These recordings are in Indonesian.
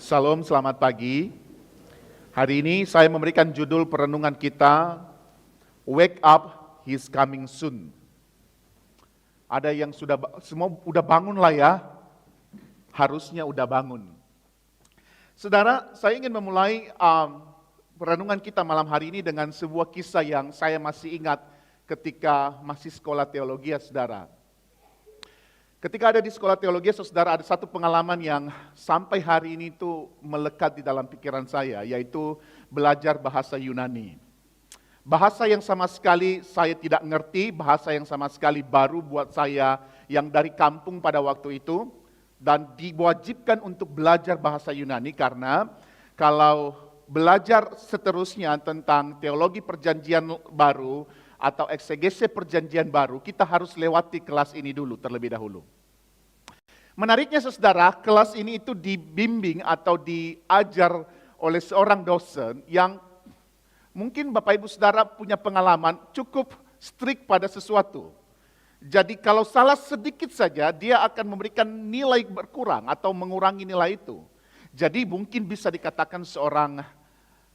Salam, selamat pagi. Hari ini saya memberikan judul perenungan kita, Wake Up, He's Coming Soon. Ada yang semua udah bangun lah ya, harusnya udah bangun. Saudara, saya ingin memulai perenungan kita malam hari ini dengan sebuah kisah yang saya masih ingat ketika masih sekolah teologi ya saudara. Ketika ada di sekolah teologi, saudara, ada satu pengalaman yang sampai hari ini itu melekat di dalam pikiran saya, yaitu belajar bahasa Yunani. Bahasa yang sama sekali saya tidak ngerti, bahasa yang sama sekali baru buat saya yang dari kampung pada waktu itu, dan diwajibkan untuk belajar bahasa Yunani karena kalau belajar seterusnya tentang teologi perjanjian baru atau eksegese perjanjian baru, kita harus lewati kelas ini dulu terlebih dahulu. Menariknya saudara, kelas ini itu dibimbing atau diajar oleh seorang dosen yang mungkin Bapak Ibu Saudara punya pengalaman cukup strict pada sesuatu. Jadi kalau salah sedikit saja, dia akan memberikan nilai berkurang atau mengurangi nilai itu. Jadi mungkin bisa dikatakan seorang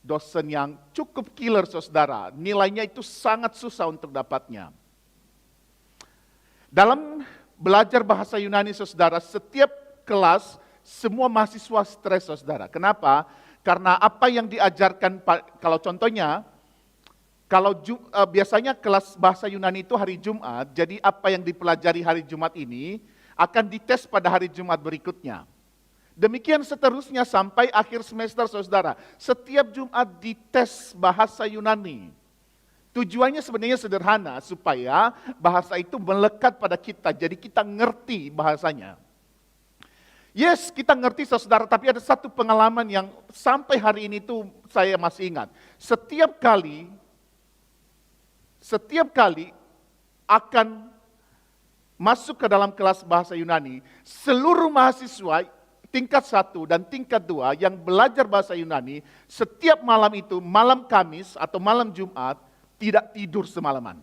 dosen yang cukup killer saudara. Nilainya itu sangat susah untuk dapatnya. Dalam belajar bahasa Yunani saudara, setiap kelas semua mahasiswa stres saudara. Kenapa? Karena apa yang diajarkan, kalau contohnya, biasanya kelas bahasa Yunani itu hari Jumat, jadi apa yang dipelajari hari Jumat ini akan dites pada hari Jumat berikutnya. Demikian seterusnya sampai akhir semester saudara. Setiap Jumat dites bahasa Yunani. Tujuannya sebenarnya sederhana, supaya bahasa itu melekat pada kita, jadi kita ngerti bahasanya. Yes, kita ngerti saudara, tapi ada satu pengalaman yang sampai hari ini tuh saya masih ingat. Setiap kali akan masuk ke dalam kelas bahasa Yunani, seluruh mahasiswa tingkat 1 dan tingkat 2 yang belajar bahasa Yunani, setiap malam itu, malam Kamis atau malam Jumat, tidak tidur semalaman.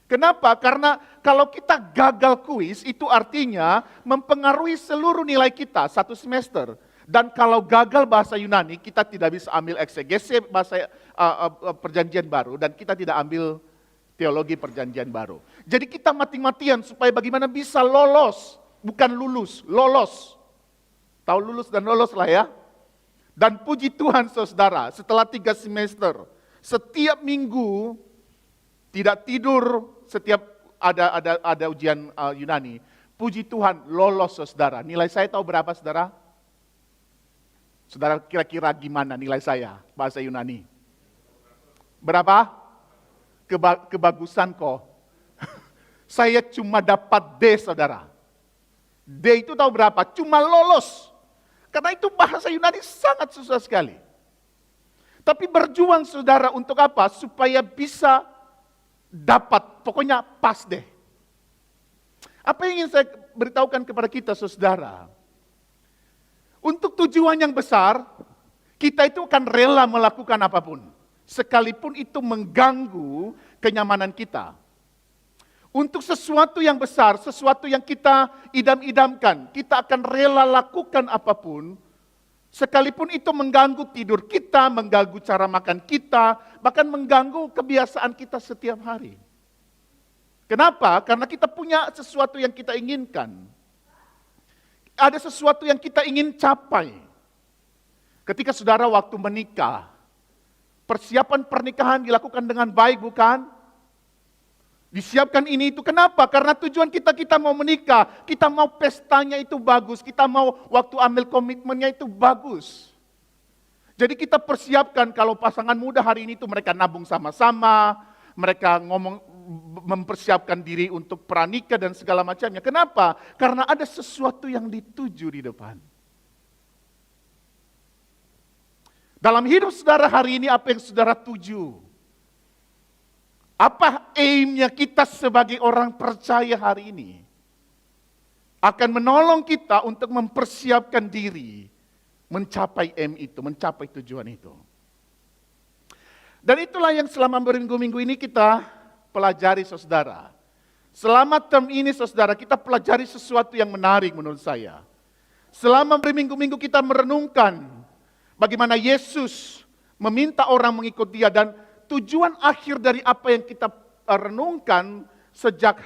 Kenapa? Karena kalau kita gagal kuis, itu artinya mempengaruhi seluruh nilai kita satu semester. Dan kalau gagal bahasa Yunani, kita tidak bisa ambil eksegese bahasa perjanjian baru, dan kita tidak ambil teologi perjanjian baru. Jadi kita mati-matian supaya bagaimana bisa lolos, bukan lulus, lolos. Tahu lulus dan lolos lah ya. Dan puji Tuhan saudara, setelah 3 semester, setiap minggu tidak tidur, setiap ada ujian Yunani. Puji Tuhan lolos saudara. Nilai saya tahu berapa saudara? Saudara kira-kira gimana nilai saya bahasa Yunani? Berapa? Kebagusan kok. Saya cuma dapat D saudara. D itu tahu berapa? Cuma lolos. Karena itu bahasa Yunani sangat susah sekali. Tapi berjuang saudara untuk apa? Supaya bisa dapat, pokoknya pas deh. Apa yang ingin saya beritahukan kepada kita saudara? Untuk tujuan yang besar, kita itu akan rela melakukan apapun. Sekalipun itu mengganggu kenyamanan kita. Untuk sesuatu yang besar, sesuatu yang kita idam-idamkan, kita akan rela lakukan apapun. Sekalipun itu mengganggu tidur kita, mengganggu cara makan kita, bahkan mengganggu kebiasaan kita setiap hari. Kenapa? Karena kita punya sesuatu yang kita inginkan. Ada sesuatu yang kita ingin capai. Ketika saudara waktu menikah, persiapan pernikahan dilakukan dengan baik bukan? Disiapkan ini itu. Kenapa? Karena tujuan kita mau menikah, kita mau pestanya itu bagus, kita mau waktu ambil komitmennya itu bagus. Jadi kita persiapkan kalau pasangan muda hari ini itu mereka nabung sama-sama, mereka mempersiapkan diri untuk pranikah dan segala macamnya. Kenapa? Karena ada sesuatu yang dituju di depan. Dalam hidup saudara hari ini apa yang saudara tuju? Apa aimnya kita sebagai orang percaya hari ini? Akan menolong kita untuk mempersiapkan diri mencapai aim itu, mencapai tujuan itu. Dan itulah yang selama berminggu-minggu ini kita pelajari saudara. Selama term ini saudara, kita pelajari sesuatu yang menarik menurut saya. selama berminggu-minggu kita merenungkan bagaimana Yesus meminta orang mengikut Dia, dan tujuan akhir dari apa yang kita renungkan sejak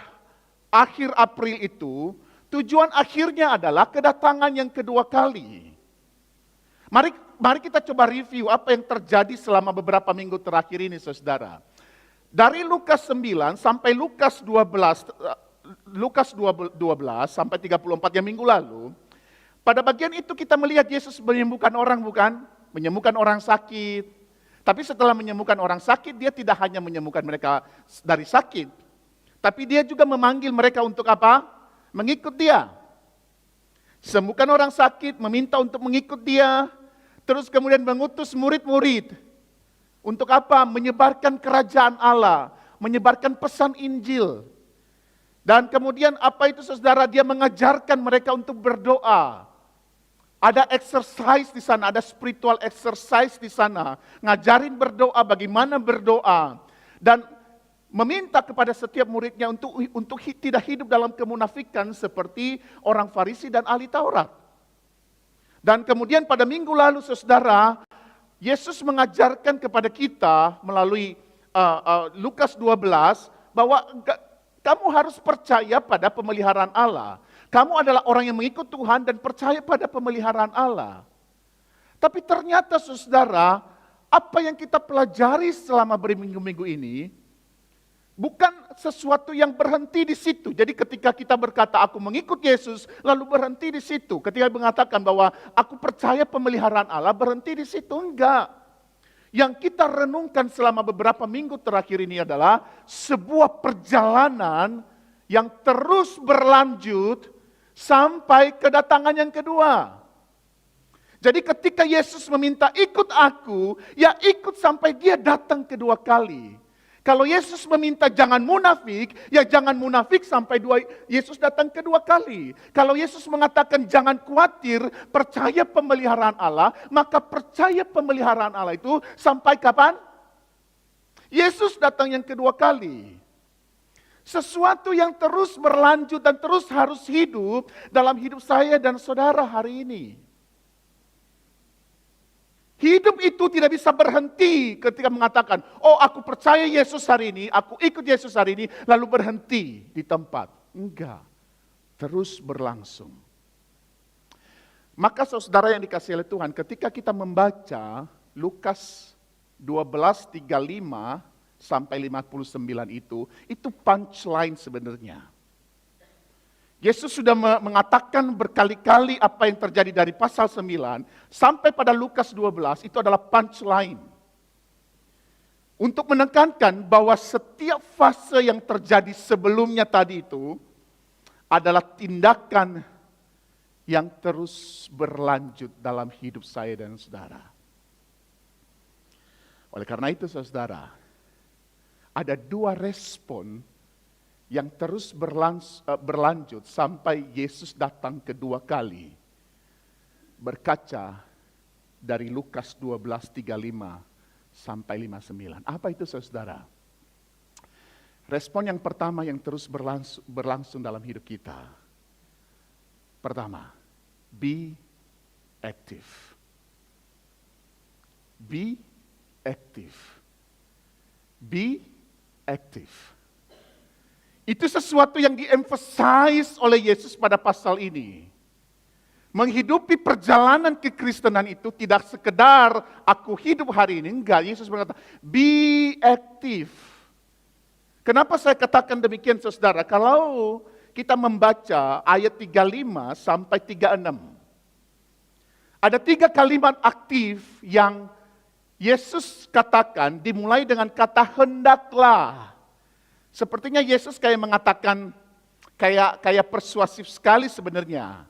akhir April itu, tujuan akhirnya adalah kedatangan yang kedua kali. Mari kita coba review apa yang terjadi selama beberapa minggu terakhir ini, saudara. Dari Lukas 9 sampai Lukas 12 sampai 34 yang minggu lalu, pada bagian itu kita melihat Yesus menyembuhkan orang, bukan? Menyembuhkan orang sakit. Tapi setelah menyembuhkan orang sakit, Dia tidak hanya menyembuhkan mereka dari sakit, tapi Dia juga memanggil mereka untuk apa? Mengikut Dia. Sembuhkan orang sakit, meminta untuk mengikut Dia, terus kemudian mengutus murid-murid. Untuk apa? Menyebarkan kerajaan Allah, menyebarkan pesan Injil. Dan kemudian apa itu, saudara? Dia mengajarkan mereka untuk berdoa. Ada exercise di sana, ada spiritual exercise di sana. Ngajarin berdoa, bagaimana berdoa. Dan meminta kepada setiap muridnya untuk tidak hidup dalam kemunafikan seperti orang Farisi dan ahli Taurat. Dan kemudian pada minggu lalu, saudara, Yesus mengajarkan kepada kita melalui Lukas 12 bahwa kamu harus percaya pada pemeliharaan Allah. Kamu adalah orang yang mengikut Tuhan dan percaya pada pemeliharaan Allah. Tapi ternyata, saudara, apa yang kita pelajari selama berminggu-minggu ini bukan sesuatu yang berhenti di situ. Jadi ketika kita berkata aku mengikut Yesus, lalu berhenti di situ. Ketika mengatakan bahwa aku percaya pemeliharaan Allah, berhenti di situ. Enggak. Yang kita renungkan selama beberapa minggu terakhir ini adalah sebuah perjalanan yang terus berlanjut sampai kedatangan yang kedua. Jadi ketika Yesus meminta ikut aku, ya ikut sampai Dia datang kedua kali. Kalau Yesus meminta jangan munafik, ya jangan munafik sampai Yesus datang kedua kali. Kalau Yesus mengatakan jangan khawatir, percaya pemeliharaan Allah, maka percaya pemeliharaan Allah itu sampai kapan? Yesus datang yang kedua kali. Sesuatu yang terus berlanjut dan terus harus hidup dalam hidup saya dan saudara hari ini. Hidup itu tidak bisa berhenti ketika mengatakan, oh aku percaya Yesus hari ini, aku ikut Yesus hari ini, lalu berhenti di tempat. Enggak, terus berlangsung. Maka saudara yang dikasihi oleh Tuhan, ketika kita membaca Lukas 12:35 sampai 59 itu punchline sebenarnya. Yesus sudah mengatakan berkali-kali apa yang terjadi dari pasal 9 sampai pada Lukas 12, itu adalah punchline. Untuk menekankan bahwa setiap fase yang terjadi sebelumnya tadi itu adalah tindakan yang terus berlanjut dalam hidup saya dan saudara. Oleh karena itu saudara, ada dua respon yang terus berlanjut sampai Yesus datang kedua kali. Berkaca dari Lukas 12:35 sampai 59. Apa itu saudara? Respon yang pertama yang terus berlangsung dalam hidup kita. Pertama, be active. Be active. Be active. Itu sesuatu yang di-emphasize oleh Yesus pada pasal ini. Menghidupi perjalanan kekristenan itu tidak sekedar aku hidup hari ini. Enggak, Yesus berkata, be active. Kenapa saya katakan demikian saudara? Kalau kita membaca ayat 35 sampai 36. Ada 3 kalimat aktif yang Yesus katakan dimulai dengan kata hendaklah. Sepertinya Yesus kayak mengatakan, kayak persuasif sekali sebenarnya.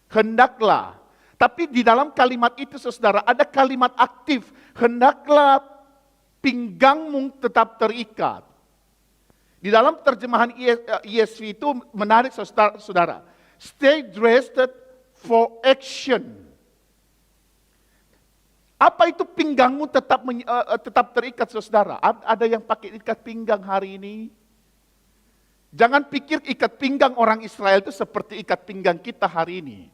Hendaklah. Tapi di dalam kalimat itu saudara ada kalimat aktif. Hendaklah pinggangmu tetap terikat. Di dalam terjemahan ESV itu menarik saudara. Stay dressed for action. Apa itu pinggangmu tetap terikat saudara? Ada yang pakai ikat pinggang hari ini? Jangan pikir ikat pinggang orang Israel itu seperti ikat pinggang kita hari ini.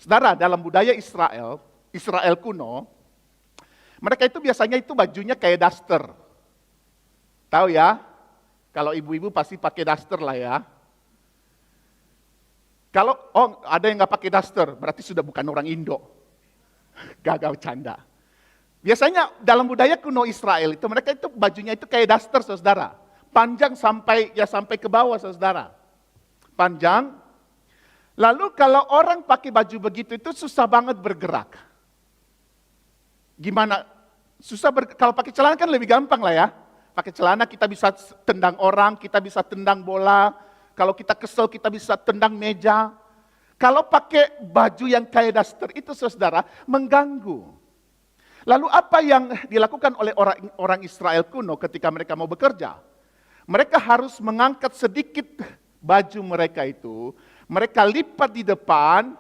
Saudara, dalam budaya Israel kuno, mereka itu biasanya itu bajunya kayak daster. Tahu ya? Kalau ibu-ibu pasti pakai daster lah ya. Kalau ada yang nggak pakai daster, berarti sudah bukan orang Indo. Gagal canda. Biasanya dalam budaya kuno Israel itu mereka itu bajunya itu kayak daster, saudara. Panjang sampai ke bawah, saudara. Panjang. Lalu kalau orang pakai baju begitu itu susah banget bergerak. Gimana? Kalau pakai celana kan lebih gampang lah ya. Pakai celana kita bisa tendang orang, kita bisa tendang bola. Kalau kita kesel kita bisa tendang meja. Kalau pakai baju yang kayak daster itu, saudara, mengganggu. Lalu apa yang dilakukan oleh orang Israel kuno ketika mereka mau bekerja? Mereka harus mengangkat sedikit baju mereka itu, mereka lipat di depan,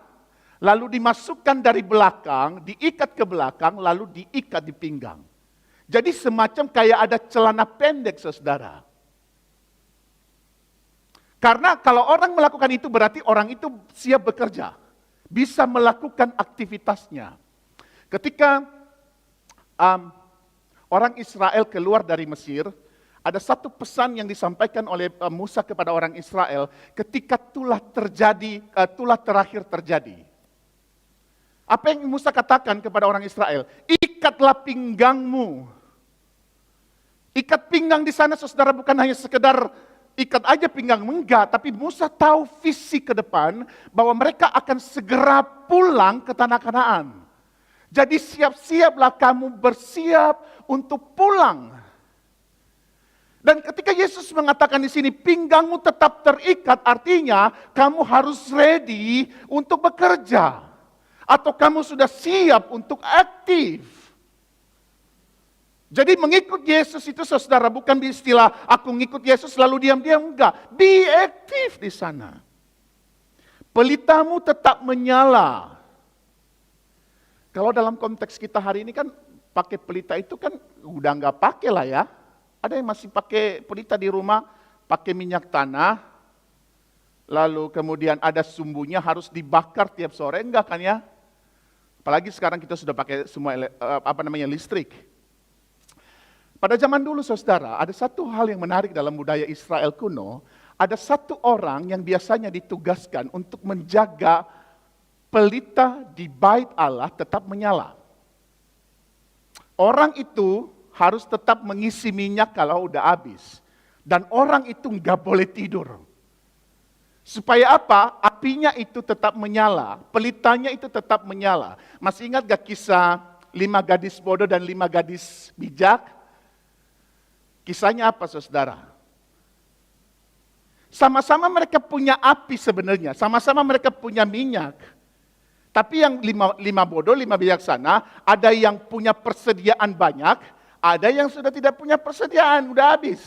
lalu dimasukkan dari belakang, diikat ke belakang, lalu diikat di pinggang. Jadi semacam kayak ada celana pendek, saudara. Karena kalau orang melakukan itu berarti orang itu siap bekerja, bisa melakukan aktivitasnya. Ketika orang Israel keluar dari Mesir, ada satu pesan yang disampaikan oleh Musa kepada orang Israel ketika tulah terakhir terjadi. Apa yang Musa katakan kepada orang Israel? Ikatlah pinggangmu. Ikat pinggang di sana, saudara, bukan hanya sekedar ikat aja pinggang, enggak. Tapi Musa tahu visi ke depan bahwa mereka akan segera pulang ke tanah Kanaan. Jadi siap-siaplah kamu bersiap untuk pulang. Dan ketika Yesus mengatakan di sini pinggangmu tetap terikat, artinya kamu harus ready untuk bekerja. Atau kamu sudah siap untuk aktif. Jadi mengikut Yesus itu, saudara, bukan di istilah aku ngikut Yesus lalu diam-diam, enggak. Be aktif di sana. Pelitamu tetap menyala. Kalau dalam konteks kita hari ini kan pakai pelita itu kan udah enggak pakai lah ya. Ada yang masih pakai pelita di rumah, pakai minyak tanah, lalu kemudian ada sumbunya harus dibakar tiap sore, enggak kan ya? Apalagi sekarang kita sudah pakai semua listrik. Pada zaman dulu, saudara, ada satu hal yang menarik dalam budaya Israel kuno. Ada satu orang yang biasanya ditugaskan untuk menjaga pelita di bait Allah tetap menyala. Orang itu harus tetap mengisi minyak kalau udah habis. Dan orang itu nggak boleh tidur. Supaya apa? Apinya itu tetap menyala, pelitanya itu tetap menyala. Masih ingat gak kisah 5 gadis bodoh dan 5 gadis bijak? Kisahnya apa, saudara? Sama-sama mereka punya api sebenarnya, sama-sama mereka punya minyak. Tapi yang 5 bodoh, 5 bijaksana, ada yang punya persediaan banyak, ada yang sudah tidak punya persediaan, udah habis.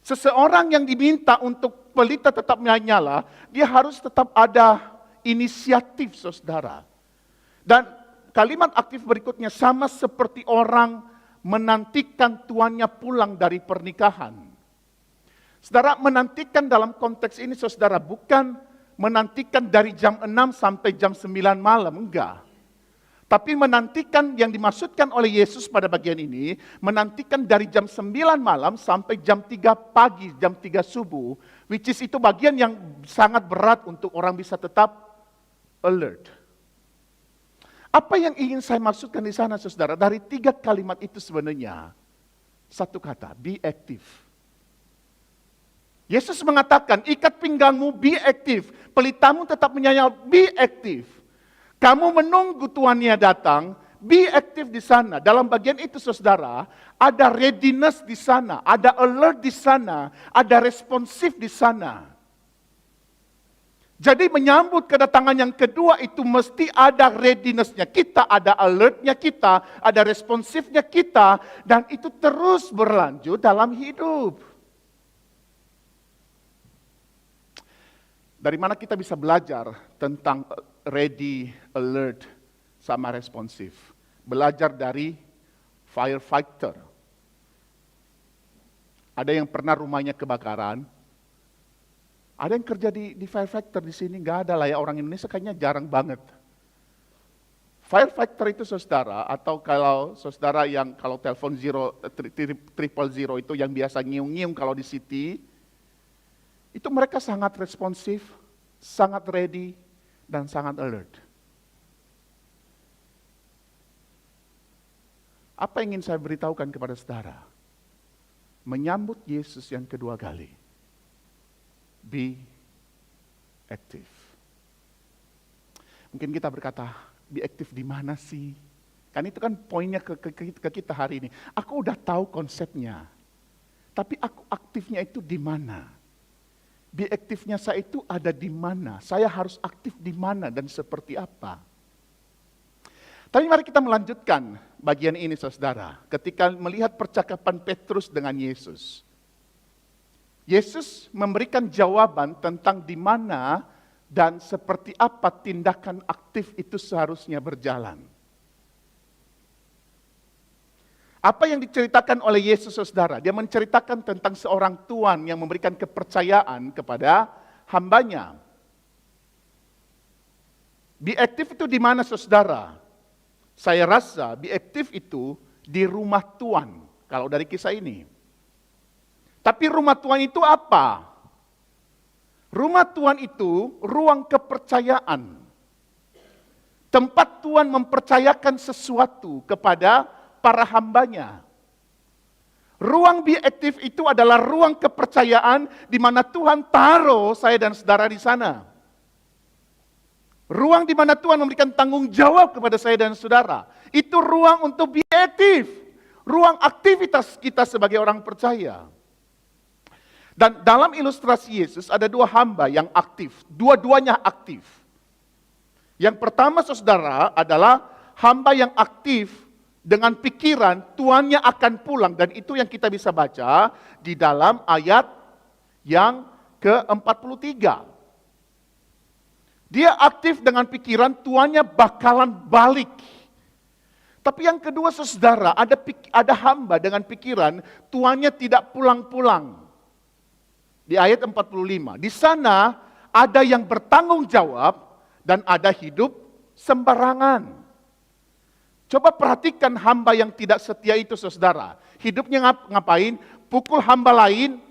Seseorang yang diminta untuk pelita tetap menyala, dia harus tetap ada inisiatif, saudara. Dan kalimat aktif berikutnya sama seperti orang menantikan tuannya pulang dari pernikahan. Saudara, menantikan dalam konteks ini, saudara, bukan menantikan dari jam 6 sampai jam 9 malam, enggak. Tapi menantikan yang dimaksudkan oleh Yesus pada bagian ini, menantikan dari jam 9 malam sampai jam 3 pagi, jam 3 subuh, which is itu bagian yang sangat berat untuk orang bisa tetap alert. Apa yang ingin saya maksudkan di sana, saudara? Dari 3 kalimat itu sebenarnya satu kata, be active. Yesus mengatakan, ikat pinggangmu, be active. Pelitamu tetap menyala, be active. Kamu menunggu tuannya datang, be active di sana. Dalam bagian itu, saudara, ada readiness di sana, ada alert di sana, ada responsif di sana. Jadi menyambut kedatangan yang kedua itu mesti ada readiness-nya kita, ada alert-nya kita, ada responsifnya kita, dan itu terus berlanjut dalam hidup. Dari mana kita bisa belajar tentang ready, alert, sama responsif? Belajar dari firefighter. Ada yang pernah rumahnya kebakaran, Ada yang kerja di Fire Factor di sini? Nggak ada lah ya, orang Indonesia kayaknya jarang banget. Fire Factor itu saudara, atau kalau saudara yang kalau telepon 000 itu yang biasa ngiung-ngiung kalau di city, itu mereka sangat responsif, sangat ready, dan sangat alert. Apa yang ingin saya beritahukan kepada saudara? Menyambut Yesus yang kedua kali. Be active. Mungkin kita berkata, be active di mana sih? Kan itu kan poinnya ke kita hari ini. Aku udah tahu konsepnya. Tapi aku aktifnya itu di mana? Be active-nya saya itu ada di mana? Saya harus aktif di mana dan seperti apa? Tapi mari kita melanjutkan bagian ini saudara. Ketika melihat percakapan Petrus dengan Yesus. Yesus memberikan jawaban tentang di mana dan seperti apa tindakan aktif itu seharusnya berjalan. Apa yang diceritakan oleh Yesus saudara? Dia menceritakan tentang seorang tuan yang memberikan kepercayaan kepada hambanya. Be active itu di mana saudara? Saya rasa be active itu di rumah tuan, kalau dari kisah ini. Tapi rumah Tuhan itu apa? Rumah Tuhan itu ruang kepercayaan. Tempat Tuhan mempercayakan sesuatu kepada para hambanya. Ruang be active itu adalah ruang kepercayaan di mana Tuhan taruh saya dan saudara di sana. Ruang di mana Tuhan memberikan tanggung jawab kepada saya dan saudara. Itu ruang untuk be active. Ruang aktivitas kita sebagai orang percaya. Dan dalam ilustrasi Yesus ada dua hamba yang aktif. Dua-duanya aktif. Yang pertama saudara adalah hamba yang aktif dengan pikiran tuannya akan pulang. Dan itu yang kita bisa baca di dalam ayat yang ke-43. Dia aktif dengan pikiran tuannya bakalan balik. Tapi yang kedua saudara, ada hamba dengan pikiran tuannya tidak pulang-pulang. Di ayat 45, di sana ada yang bertanggung jawab dan ada hidup sembarangan. Coba perhatikan hamba yang tidak setia itu saudara. Hidupnya ngapain? Pukul hamba lain,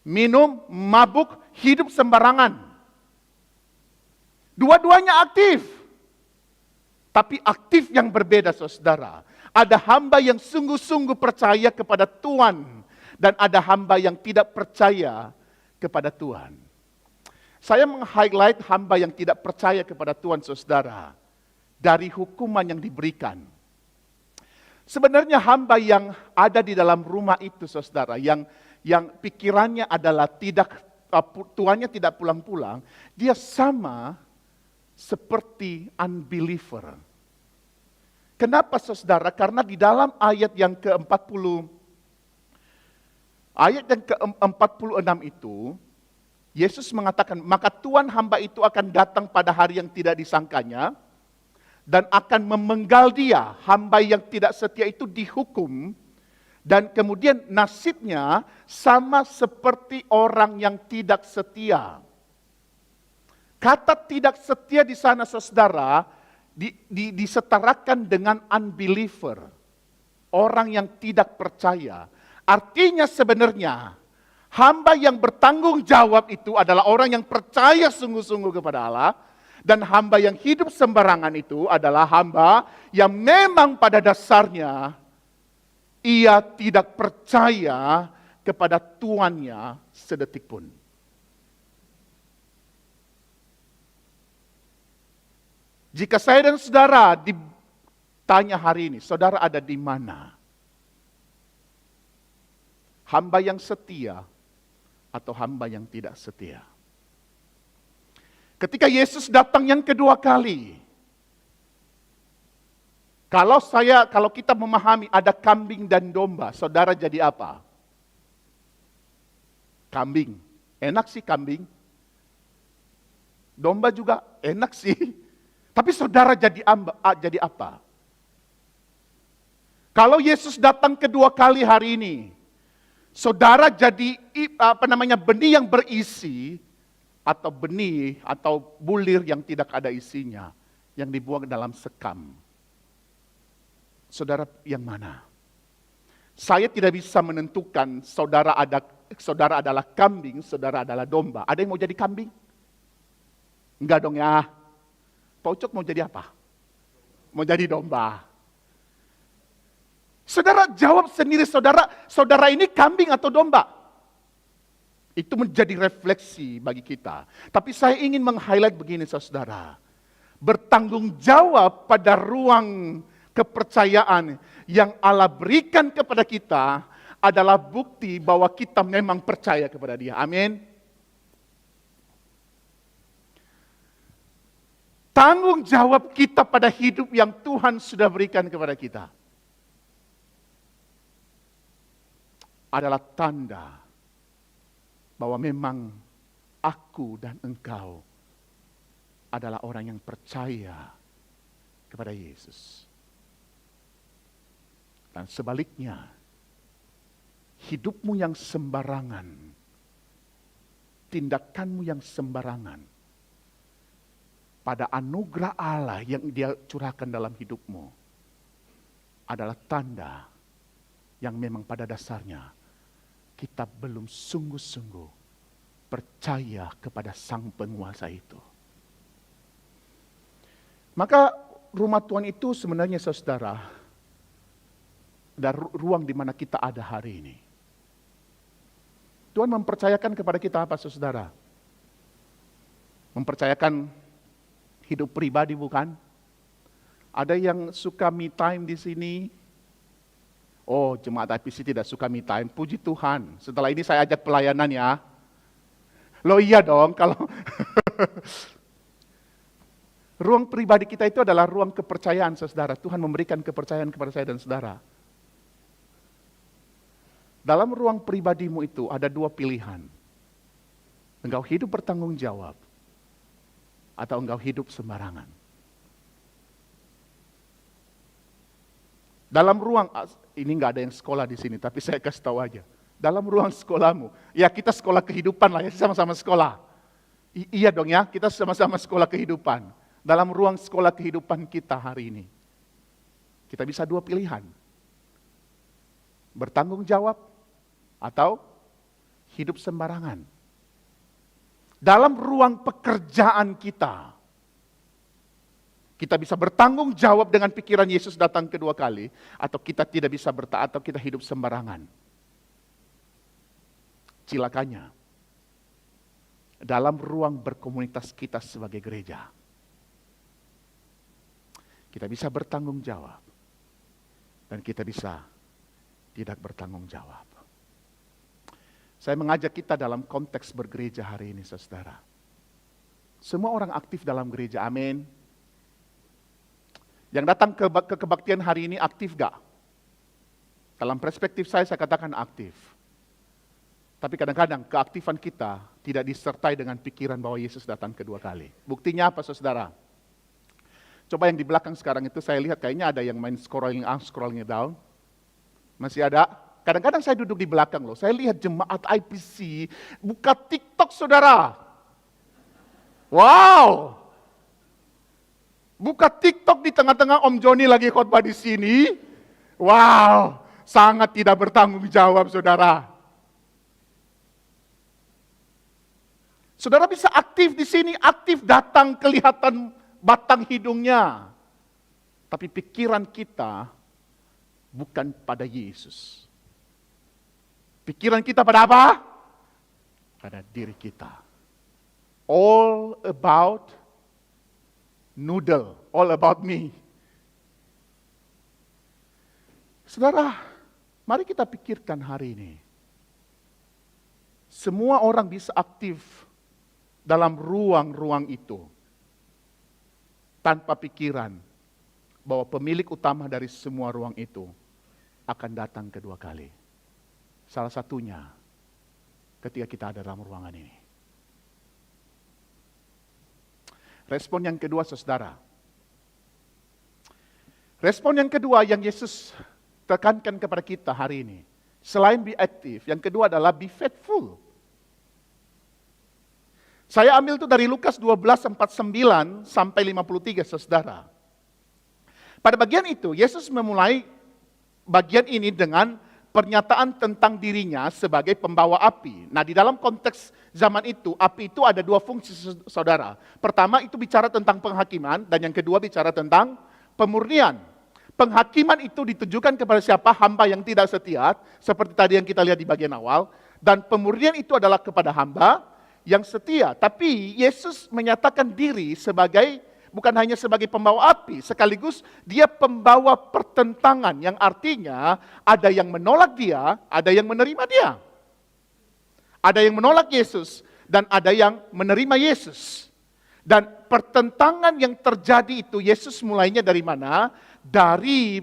minum, mabuk, hidup sembarangan. Dua-duanya aktif. Tapi aktif yang berbeda saudara. Ada hamba yang sungguh-sungguh percaya kepada Tuhan. Dan ada hamba yang tidak percaya kepada Tuhan. Saya meng-highlight hamba yang tidak percaya kepada Tuhan saudara. Dari hukuman yang diberikan. Sebenarnya hamba yang ada di dalam rumah itu saudara. Yang pikirannya adalah tuannya tidak pulang-pulang. Dia sama seperti unbeliever. Kenapa saudara? Karena di dalam ayat yang ke-40, ayat yang ke-46 itu, Yesus mengatakan, maka Tuhan hamba itu akan datang pada hari yang tidak disangkanya, dan akan memenggal dia, hamba yang tidak setia itu dihukum, dan kemudian nasibnya sama seperti orang yang tidak setia. Kata tidak setia di sana saudara, disetarakan dengan unbeliever, orang yang tidak percaya. Artinya sebenarnya, hamba yang bertanggung jawab itu adalah orang yang percaya sungguh-sungguh kepada Allah. Dan hamba yang hidup sembarangan itu adalah hamba yang memang pada dasarnya, ia tidak percaya kepada tuannya sedetik pun. Jika saya dan saudara ditanya hari ini, saudara ada di mana? Hamba yang setia atau hamba yang tidak setia. Ketika Yesus datang yang kedua kali, kalau kita memahami ada kambing dan domba, saudara jadi apa? Kambing. Enak sih kambing. Domba juga enak sih. Tapi saudara jadi apa? Kalau Yesus datang kedua kali hari ini, saudara jadi benih yang berisi atau benih atau bulir yang tidak ada isinya, yang dibuang dalam sekam. Saudara yang mana? Saya tidak bisa menentukan saudara adalah kambing, saudara adalah domba. Ada yang mau jadi kambing? Enggak dong ya. Pak Ucok mau jadi apa? Mau jadi domba. Saudara jawab sendiri, saudara ini kambing atau domba? Itu menjadi refleksi bagi kita. Tapi saya ingin meng-highlight begini saudara. Bertanggung jawab pada ruang kepercayaan yang Allah berikan kepada kita adalah bukti bahwa kita memang percaya kepada Dia. Amin. Tanggung jawab kita pada hidup yang Tuhan sudah berikan kepada kita adalah tanda bahwa memang aku dan engkau adalah orang yang percaya kepada Yesus. Dan sebaliknya, hidupmu yang sembarangan, tindakanmu yang sembarangan, pada anugerah Allah yang Dia curahkan dalam hidupmu, adalah tanda yang memang pada dasarnya kita belum sungguh-sungguh percaya kepada Sang Penguasa itu. Maka rumah Tuhan itu sebenarnya saudara, dan ruang di mana kita ada hari ini. Tuhan mempercayakan kepada kita apa saudara? Mempercayakan hidup pribadi bukan? Ada yang suka me time di sini. Oh, jemaat IPC tidak suka me time. Puji Tuhan. Setelah ini saya ajak pelayanan ya. Loh iya dong kalau ruang pribadi kita itu adalah ruang kepercayaan saudara. Tuhan memberikan kepercayaan kepada saya dan saudara. Dalam ruang pribadimu itu ada dua pilihan. Engkau hidup bertanggung jawab atau engkau hidup sembarangan. Dalam ruang, ini nggak ada yang sekolah di sini, tapi saya kasih tahu aja. Dalam ruang sekolahmu, ya kita sekolah kehidupan lah ya, sama-sama sekolah. Iya dong ya, kita sama-sama sekolah kehidupan. Dalam ruang sekolah kehidupan kita hari ini, kita bisa dua pilihan. Bertanggung jawab atau hidup sembarangan. Dalam ruang pekerjaan kita bisa bertanggung jawab dengan pikiran Yesus datang kedua kali, atau kita tidak bisa atau kita hidup sembarangan. Cilakanya, dalam ruang berkomunitas kita sebagai gereja, kita bisa bertanggung jawab, dan kita bisa tidak bertanggung jawab. Saya mengajak kita dalam konteks bergereja hari ini, saudara. Semua orang aktif dalam gereja, amin. Yang datang ke kebaktian hari ini aktif gak? Dalam perspektif saya katakan aktif. Tapi kadang-kadang keaktifan kita tidak disertai dengan pikiran bahwa Yesus datang kedua kali. Buktinya apa saudara? Coba yang di belakang sekarang itu saya lihat kayaknya ada yang main scrolling up, scrolling down. Masih ada? Kadang-kadang saya duduk di belakang loh, saya lihat jemaat IPC buka TikTok saudara. Wow! Buka TikTok di tengah-tengah Om Joni lagi khotbah di sini. Wow! Sangat tidak bertanggung jawab saudara. Saudara bisa aktif di sini, aktif datang kelihatan batang hidungnya. Tapi pikiran kita bukan pada Yesus. Pikiran kita pada apa? Pada diri kita. All about noodle, all about me. Saudara, mari kita pikirkan hari ini. Semua orang bisa aktif dalam ruang-ruang itu tanpa pikiran bahwa pemilik utama dari semua ruang itu akan datang kedua kali. Salah satunya ketika kita ada dalam ruangan ini. Respon yang kedua saudara. Respon yang kedua yang Yesus tekankan kepada kita hari ini. Selain be active, yang kedua adalah be faithful. Saya ambil itu dari Lukas 12:49 sampai 53, saudara. Pada bagian itu, Yesus memulai bagian ini dengan pernyataan tentang dirinya sebagai pembawa api. Nah, di dalam konteks zaman itu, api itu ada dua fungsi, saudara. Pertama, itu bicara tentang penghakiman, dan yang kedua bicara tentang pemurnian. Penghakiman itu ditujukan kepada siapa? Hamba yang tidak setia, seperti tadi yang kita lihat di bagian awal. Dan pemurnian itu adalah kepada hamba yang setia. Tapi Yesus menyatakan diri sebagai, bukan hanya sebagai pembawa api, sekaligus dia pembawa pertentangan, yang artinya ada yang menolak dia, ada yang menerima dia. Ada yang menolak Yesus, dan ada yang menerima Yesus. Dan pertentangan yang terjadi itu, Yesus mulainya dari mana? Dari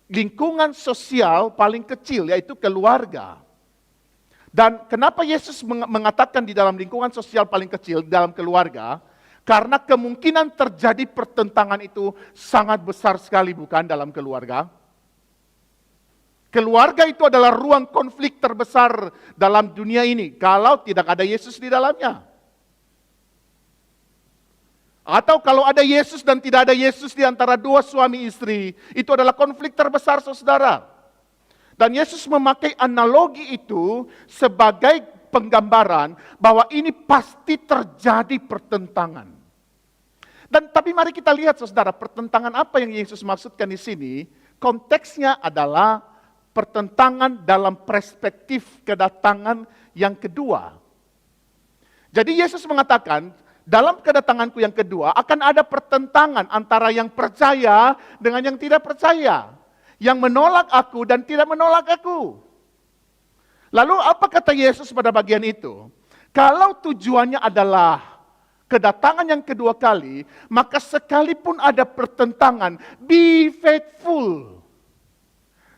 lingkungan sosial paling kecil, yaitu keluarga. Dan kenapa Yesus mengatakan di dalam lingkungan sosial paling kecil, dalam keluarga? Karena kemungkinan terjadi pertentangan itu sangat besar sekali, bukan, dalam keluarga? Keluarga itu adalah ruang konflik terbesar dalam dunia ini, kalau tidak ada Yesus di dalamnya. Atau kalau ada Yesus dan tidak ada Yesus di antara dua suami istri, itu adalah konflik terbesar, saudara. Dan Yesus memakai analogi itu sebagai penggambaran bahwa ini pasti terjadi pertentangan. Dan tapi mari kita lihat, saudara, pertentangan apa yang Yesus maksudkan di sini. Konteksnya adalah pertentangan dalam perspektif kedatangan yang kedua. Jadi Yesus mengatakan, dalam kedatanganku yang kedua akan ada pertentangan antara yang percaya dengan yang tidak percaya. Yang menolak aku dan tidak menolak aku. Lalu apa kata Yesus pada bagian itu? Kalau tujuannya adalah kedatangan yang kedua kali, maka sekalipun ada pertentangan, be faithful.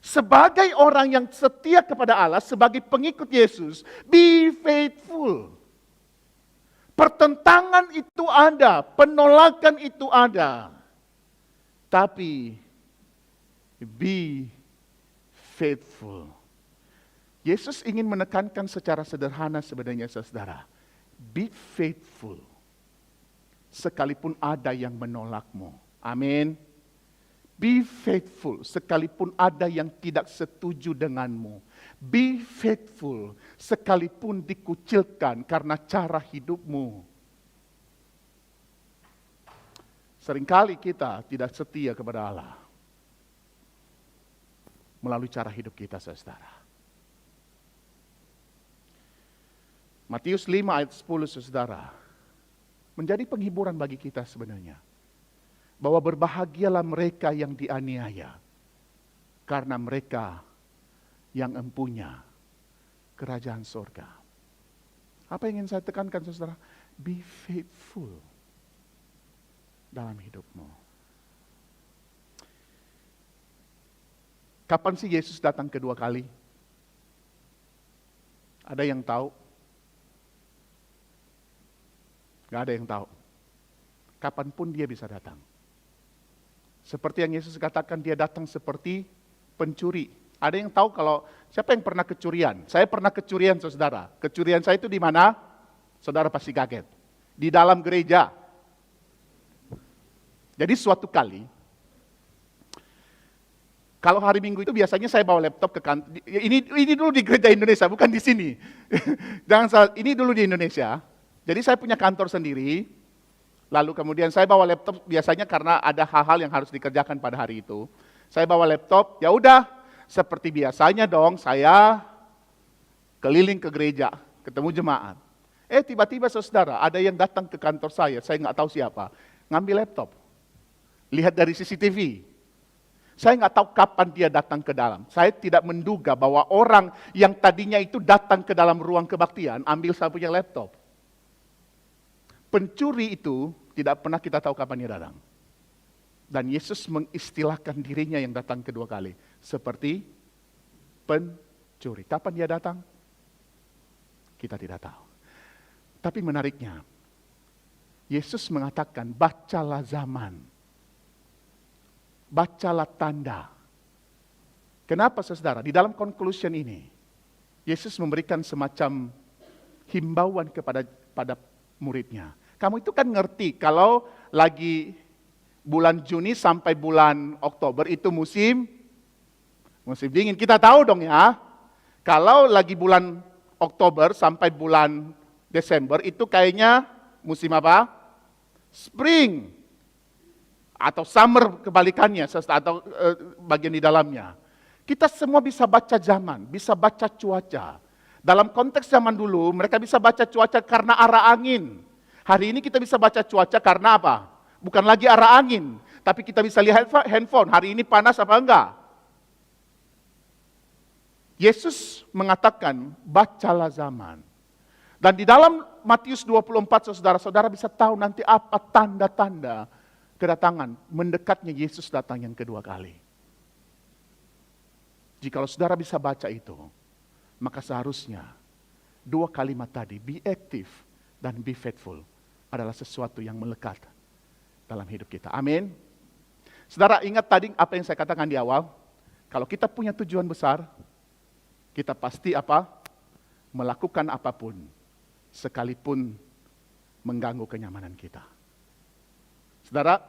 Sebagai orang yang setia kepada Allah, sebagai pengikut Yesus, be faithful. Pertentangan itu ada, penolakan itu ada. Tapi be faithful. Yesus ingin menekankan secara sederhana sebenarnya, saudara. Be faithful. Sekalipun ada yang menolakmu. Amin. Be faithful. Sekalipun ada yang tidak setuju denganmu. Be faithful. Sekalipun dikucilkan karena cara hidupmu. Seringkali kita tidak setia kepada Allah melalui cara hidup kita, saudara. Matius 5 ayat 10, saudara, menjadi penghiburan bagi kita sebenarnya. Bahwa berbahagialah mereka yang dianiaya, karena mereka yang empunya kerajaan surga. Apa yang ingin saya tekankan, saudara? Be faithful dalam hidupmu. Kapan sih Yesus datang kedua kali? Ada yang tahu? Gak ada yang tahu. Kapanpun dia bisa datang. Seperti yang Yesus katakan, dia datang seperti pencuri. Ada yang tahu kalau siapa yang pernah kecurian? Saya pernah kecurian, saudara. Kecurian saya itu di mana? Saudara pasti kaget. Di dalam gereja. Jadi suatu kali, kalau hari Minggu itu biasanya saya bawa laptop ke kantor. Ini dulu di gereja Indonesia, bukan di sini. Jangan salah, ini dulu di Indonesia. Jadi saya punya kantor sendiri. Lalu kemudian saya bawa laptop biasanya karena ada hal-hal yang harus dikerjakan pada hari itu. Saya bawa laptop, ya udah seperti biasanya dong, saya keliling ke gereja, ketemu jemaat. Tiba-tiba, saudara, ada yang datang ke kantor saya nggak tahu siapa, ngambil laptop. Lihat dari CCTV. Saya nggak tahu kapan dia datang ke dalam. Saya tidak menduga bahwa orang yang tadinya itu datang ke dalam ruang kebaktian, ambil saya punya laptop. Pencuri itu tidak pernah kita tahu kapan dia datang. Dan Yesus mengistilahkan dirinya yang datang kedua kali seperti pencuri. Kapan dia datang? Kita tidak tahu. Tapi menariknya, Yesus mengatakan, bacalah zaman. Bacalah tanda. Kenapa, saudara? Di dalam conclusion ini, Yesus memberikan semacam himbauan kepada muridnya. Kamu itu kan ngerti kalau lagi bulan Juni sampai bulan Oktober itu musim dingin. Kita tahu dong ya, kalau lagi bulan Oktober sampai bulan Desember itu kayaknya musim apa? Spring. Atau summer kebalikannya, atau bagian di dalamnya. Kita semua bisa baca zaman, bisa baca cuaca. Dalam konteks zaman dulu, mereka bisa baca cuaca karena arah angin. Hari ini kita bisa baca cuaca karena apa? Bukan lagi arah angin, tapi kita bisa lihat handphone, hari ini panas apa enggak. Yesus mengatakan, bacalah zaman. Dan di dalam Matius 24, saudara-saudara bisa tahu nanti apa tanda-tanda kedatangan, mendekatnya Yesus datang yang kedua kali. Jikalau saudara bisa baca itu, maka seharusnya dua kalimat tadi, be active dan be faithful, adalah sesuatu yang melekat dalam hidup kita. Amin. Saudara ingat tadi apa yang saya katakan di awal? Kalau kita punya tujuan besar, kita pasti apa? Melakukan apapun, sekalipun mengganggu kenyamanan kita. Saudara,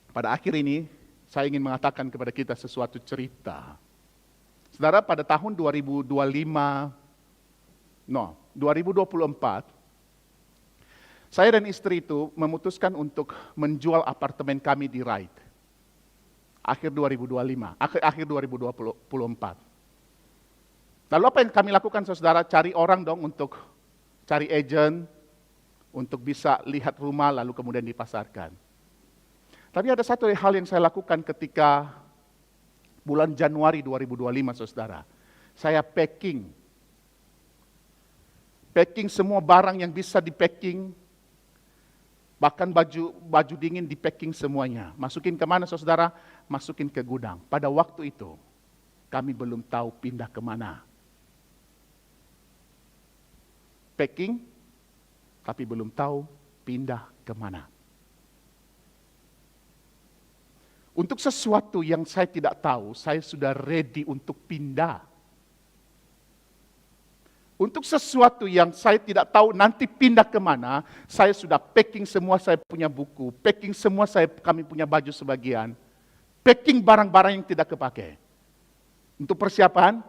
pada akhir ini saya ingin mengatakan kepada kita sesuatu cerita. Saudara, pada tahun 2024, saya dan istri itu memutuskan untuk menjual apartemen kami di Wright. Akhir 2024. Lalu apa yang kami lakukan, saudara? Cari orang dong untuk cari agent, untuk bisa lihat rumah lalu kemudian dipasarkan. Tapi ada satu hal yang saya lakukan ketika bulan Januari 2025, saudara. Saya packing semua barang yang bisa di-packing, bahkan baju dingin di-packing semuanya. Masukin ke mana, saudara? Masukin ke gudang. Pada waktu itu, kami belum tahu pindah kemana. Packing, tapi belum tahu pindah kemana. Untuk sesuatu yang saya tidak tahu, saya sudah ready untuk pindah. Untuk sesuatu yang saya tidak tahu nanti pindah kemana, saya sudah packing semua, saya punya buku, packing semua, kami punya baju sebagian, packing barang-barang yang tidak kepakai. Untuk persiapan,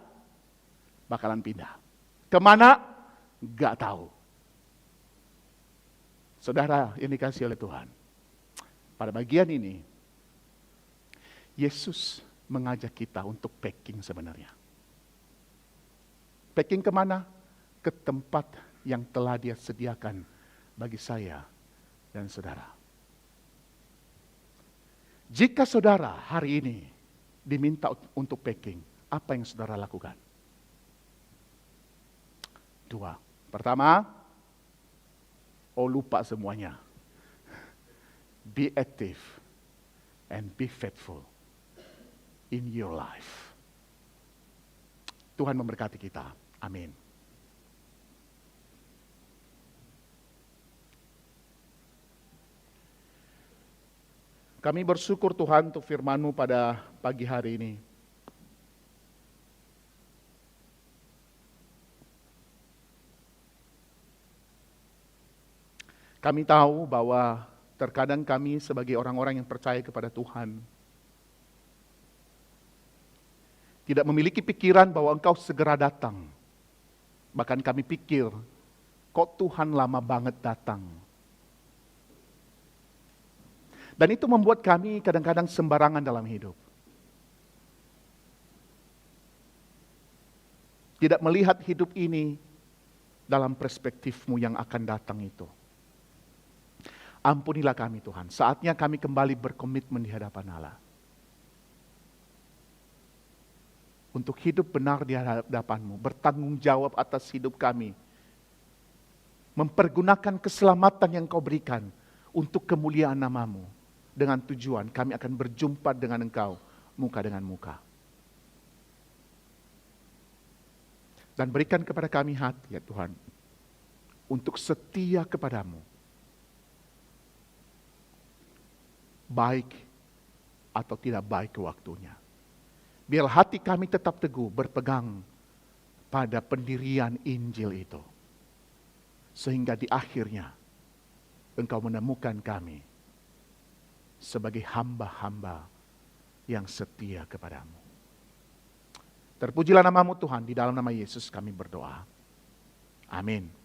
bakalan pindah. Kemana? Gak tahu. Saudara yang dikasihi oleh Tuhan, pada bagian ini, Yesus mengajak kita untuk packing sebenarnya. Packing kemana? Ke tempat yang telah Dia sediakan bagi saya dan saudara. Jika saudara hari ini diminta untuk packing, apa yang saudara lakukan? Dua. Pertama, lupa semuanya. Be active and be faithful in your life. Tuhan memberkati kita. Amin. Kami bersyukur Tuhan untuk firman-Mu pada pagi hari ini. Kami tahu bahwa terkadang kami sebagai orang-orang yang percaya kepada Tuhan, tidak memiliki pikiran bahwa Engkau segera datang. Bahkan kami pikir, kok Tuhan lama banget datang. Dan itu membuat kami kadang-kadang sembarangan dalam hidup. Tidak melihat hidup ini dalam perspektif-Mu yang akan datang itu. Ampunilah kami Tuhan, saatnya kami kembali berkomitmen di hadapan Allah. Untuk hidup benar di hadapan-Mu, bertanggung jawab atas hidup kami. Mempergunakan keselamatan yang Kau berikan untuk kemuliaan nama-Mu. Dengan tujuan kami akan berjumpa dengan Engkau, muka dengan muka. Dan berikan kepada kami hati ya Tuhan, untuk setia kepada-Mu. Baik atau tidak baik waktunya. Biar hati kami tetap teguh berpegang pada pendirian Injil itu. Sehingga di akhirnya Engkau menemukan kami sebagai hamba-hamba yang setia kepadamu. Terpujilah namamu Tuhan, di dalam nama Yesus kami berdoa. Amin.